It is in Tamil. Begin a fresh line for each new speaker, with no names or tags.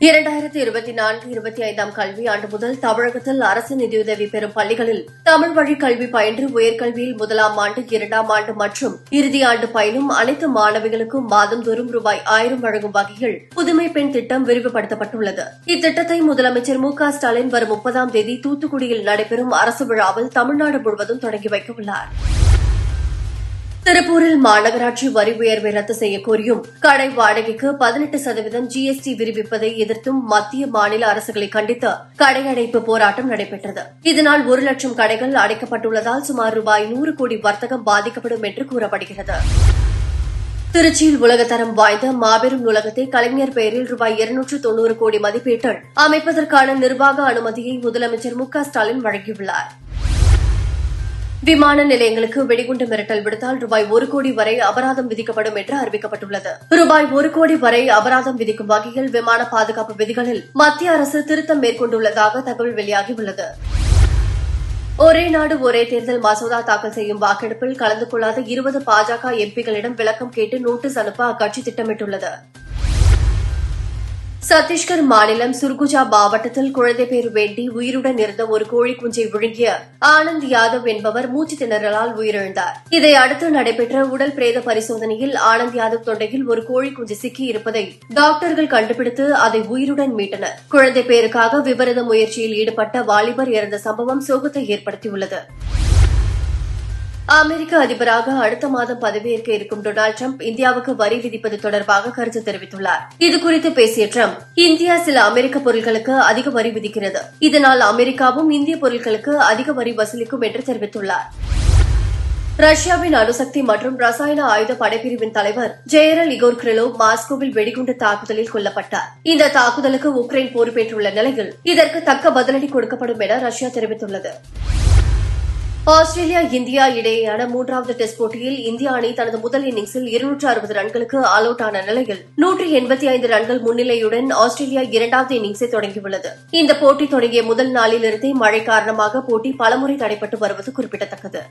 2024-25 கல்வியாண்டு முதல் தமிழகத்தில் அரசு நிதியுதவி பெறும் பள்ளிகளில் தமிழ் வழி கல்வி பயின்று உயர்கல்வியில் முதலாம் ஆண்டு, இரண்டாம் ஆண்டு மற்றும் இறுதியாண்டு பயிலும் அனைத்து மாணவிகளுக்கும் மாதந்தோறும் ரூபாய் 1000 வழங்கும் வகையில் புதுமை பெண் திட்டம் விரிவுபடுத்தப்பட்டுள்ளது. இத்திட்டத்தை முதலமைச்சர் மு.க.ஸ்டாலின் வரும் 30ஆம் தேதி தூத்துக்குடியில் நடைபெறும் அரசு விழாவில் தமிழ்நாடு முழுவதும் தொடங்கி வைக்கவுள்ளார். திருப்பூரில் மாநகராட்சி வரி உயர்வை ரத்து செய்யக்கோரியும் கடை வாடகைக்கு 18% GST விரிவிப்பதை எதிர்த்தும் மத்திய மாநில அரசுகளை கண்டித்து கடை அடைப்பு போராட்டம் நடைபெற்றது. இதனால் 1 லட்சம் கடைகள் அடைக்கப்பட்டுள்ளதால் சுமார் ரூபாய் 100 கோடி வர்த்தகம் பாதிக்கப்படும் என்று கூறப்படுகிறது. திருச்சியில் உலகத்தரம் வாய்ந்த மாபெரும் நூலகத்தை கலைஞர் பெயரில் ரூபாய் 290 கோடி மதிப்பீட்டில் அமைப்பதற்கான நிர்வாக அனுமதியை முதலமைச்சர் மு.க.ஸ்டாலின் வழங்கியுள்ளார். விமான நிலையங்களுக்கு வெடிகுண்டு மிரட்டல் விடுத்தால் ரூபாய் 1 கோடி வரை அபராதம் விதிக்கப்படும் என்று அறிவிக்கப்பட்டுள்ளது. ரூபாய் 1 கோடி வரை அபராதம் விதிக்கும் வகையில் விமான பாதுகாப்பு விதிகளில் மத்திய அரசு திருத்தம் மேற்கொண்டுள்ளதாக தகவல் வெளியாகியுள்ளது. ஒரே நாடு ஒரே தேர்தல் மசோதா தாக்கல் செய்யும் வாக்கெடுப்பில் கலந்து கொள்ளாத 20 பாஜக எம்பிக்களிடம் விளக்கம் கேட்டு நோட்டீஸ் அனுப்ப அக்கட்சி திட்டமிட்டுள்ளது. சத்தீஸ்கர் மாநிலம் சுர்குஜா மாவட்டத்தில் குழந்தை பேறு வேண்டி உயிருடன் இருந்த ஒரு கோழி குஞ்சை விழுங்கிய ஆனந்த் யாதவ் என்பவர் மூச்சு திணறலால் உயிரிழந்தார். இதையடுத்து நடைபெற்ற உடல் பிரேத பரிசோதனையில் ஆனந்த் யாதவ் தொண்டையில் ஒரு கோழி குஞ்சு சிக்கி இருப்பதை டாக்டர்கள் கண்டுபிடித்து அதை உயிருடன் மீட்டனர். குழந்தை பேருக்காக விபரீத முயற்சியில் ஈடுபட்ட வாலிபர் இறந்த சம்பவம் சோகத்தை ஏற்படுத்தியுள்ளது. அமெரிக்க அதிபராக அடுத்த மாதம் பதவியேற்க இருக்கும் டொனால்டு டிரம்ப் இந்தியாவுக்கு வரி விதிப்பது தொடர்பாக கருத்து தெரிவித்துள்ளார். இதுகுறித்து பேசிய டிரம்ப், இந்தியா சில அமெரிக்க பொருட்களுக்கு அதிக வரி விதிக்கிறது, இதனால் அமெரிக்காவும் இந்திய பொருட்களுக்கு அதிக வரி வசூலிக்கும் என்று தெரிவித்துள்ளார். ரஷ்யாவின் அணுசக்தி மற்றும் ரசாயன ஆயுத படைப்பிரிவின் தலைவர் ஜெனரல் இகோர் கிரிலோவ் மாஸ்கோவில் வெடிகுண்டு தாக்குதலில் கொல்லப்பட்டார். இந்த தாக்குதலுக்கு உக்ரைன் பொறுப்பேற்றுள்ள நிலையில் இதற்கு தக்க பதிலடி கொடுக்கப்படும் என ரஷ்யா தெரிவித்துள்ளது. ஆஸ்திரேலியா இந்தியா இடையேயான 3வது டெஸ்ட் போட்டியில் இந்திய அணி தனது முதல் இன்னிங்ஸில் 260 ரன்களுக்கு ஆல் அவுட் ஆன நிலையில் 185 ரன்கள் முன்னிலையுடன் ஆஸ்திரேலியா 2வது இன்னிங்ஸை தொடங்கியுள்ளது. இந்த போட்டி தொடங்கிய முதல் நாளிலிருந்தே மழை காரணமாக போட்டி பலமுறை தடைபட்டு வருவது குறிப்பிடத்தக்கது.